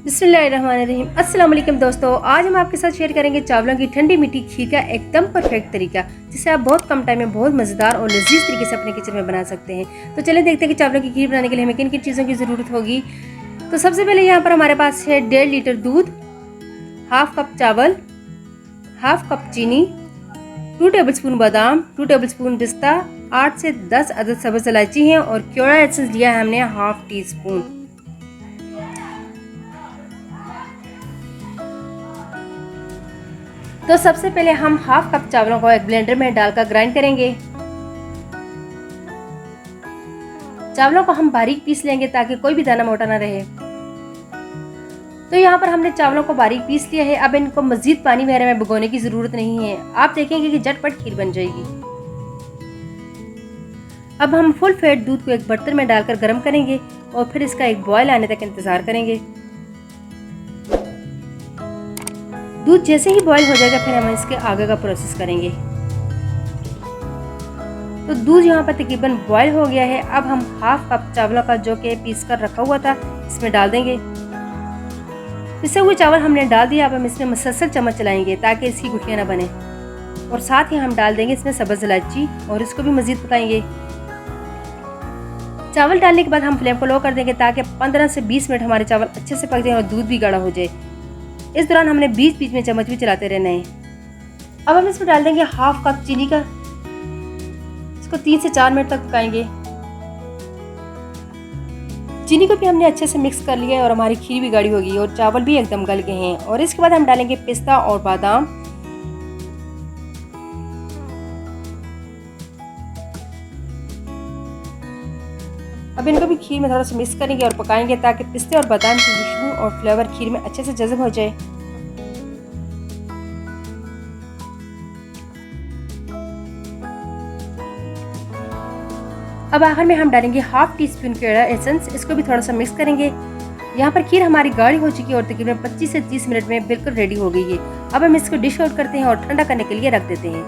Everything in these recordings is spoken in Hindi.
बिस्मिल्लाहिर्रहमानिर्रहीम। अस्सलाम वालेकुम दोस्तों, आज हम आपके साथ शेयर करेंगे चावलों की ठंडी मीठी खीर का एकदम परफेक्ट तरीका, जिसे आप बहुत कम टाइम में बहुत मज़ेदार और लजीज तरीके से अपने किचन में बना सकते हैं। तो चलिए देखते हैं कि चावलों की खीर बनाने के लिए हमें किन किन चीज़ों की ज़रूरत होगी। तो सबसे पहले यहाँ पर हमारे पास है 1.5 लीटर दूध, हाफ कप चावल, हाफ कप चीनी, 2 टेबलस्पून बादाम, 2 टेबलस्पून पिस्ता, 8 से 10 अदद सब्ज़ इलायची हैं और क्योड़ा एसेंस लिया है हमने हाफ टी स्पून। तो सबसे पहले हम हाफ कप चावलों को एक ब्लेंडर में डालकर ग्राइंड करेंगे। चावलों को हम बारीक पीस लेंगे ताकि कोई भी दाना मोटा ना रहे। तो यहाँ पर हमने चावलों को बारीक पीस लिया है। अब इनको मजीद पानी वगैरह में भिगोने की जरूरत नहीं है। आप देखेंगे कि झटपट खीर बन जाएगी। अब हम फुल फैट दूध को एक बर्तन में डालकर गर्म करेंगे और फिर इसका एक बॉयल आने तक इंतजार करेंगे। दूध जैसे ही बॉयल हो जाएगा फिर हम इसके आगे का प्रोसेस करेंगे। तो दूध यहाँ पर तकरीबन बॉयल हो गया है। अब हम हाफ कप चावलों का जो कि पीस कर रखा हुआ था इसमें डाल देंगे। पिसे हुए चावल हमने डाल दिया। अब हम इसमें मुसलसल चम्मच चलाएंगे ताकि इसकी गुठलियाँ ना बने। और साथ ही हम डाल देंगे इसमें सब्ज़ इलायची और इसको भी मज़ीद पकाएंगे। चावल डालने के बाद हम फ्लेम को लो कर देंगे ताकि 15 से 20 मिनट हमारे चावल अच्छे से पक जाए और दूध भी गाढ़ा हो जाए। इस दौरान हमने बीच बीच में चम्मच भी चलाते रहना है। अब हम इसमें डाल देंगे हाफ कप चीनी का। इसको 3 से 4 मिनट तक पकाएंगे। चीनी को भी हमने अच्छे से मिक्स कर लिया है और हमारी खीर भी गाढ़ी होगी और चावल भी एकदम गल गए हैं। और इसके बाद हम डालेंगे पिस्ता और बादाम। अब इनको भी खीर में थोड़ा सा मिक्स करेंगे और पकाएंगे ताकि पिस्ते और बादाम की खुशबू और फ्लेवर खीर में अच्छे से जज़ब हो जाए। अब आखिर में हम डालेंगे हाफ टी स्पून केड़ा एसेंस। इसको भी थोड़ा सा मिक्स करेंगे। यहाँ पर खीर हमारी गाढ़ी हो चुकी है और तकरीबन 25 से 30 मिनट में बिल्कुल रेडी हो गई है। अब हम इसको डिश आउट करते हैं और ठंडा करने के लिए रख देते हैं।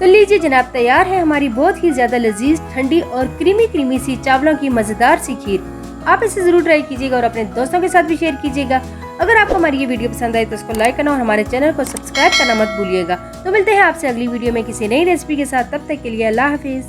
तो लीजिए जनाब, तैयार है हमारी बहुत ही ज्यादा लजीज ठंडी और क्रीमी सी चावलों की मजेदार सी खीर। आप इसे जरूर ट्राई कीजिएगा और अपने दोस्तों के साथ भी शेयर कीजिएगा। अगर आपको हमारी ये वीडियो पसंद आई तो उसको लाइक करना और हमारे चैनल को सब्सक्राइब करना मत भूलिएगा। तो मिलते हैं आपसे अगली वीडियो में किसी नई रेसिपी के साथ। तब तक के लिए अल्लाह हाफिज।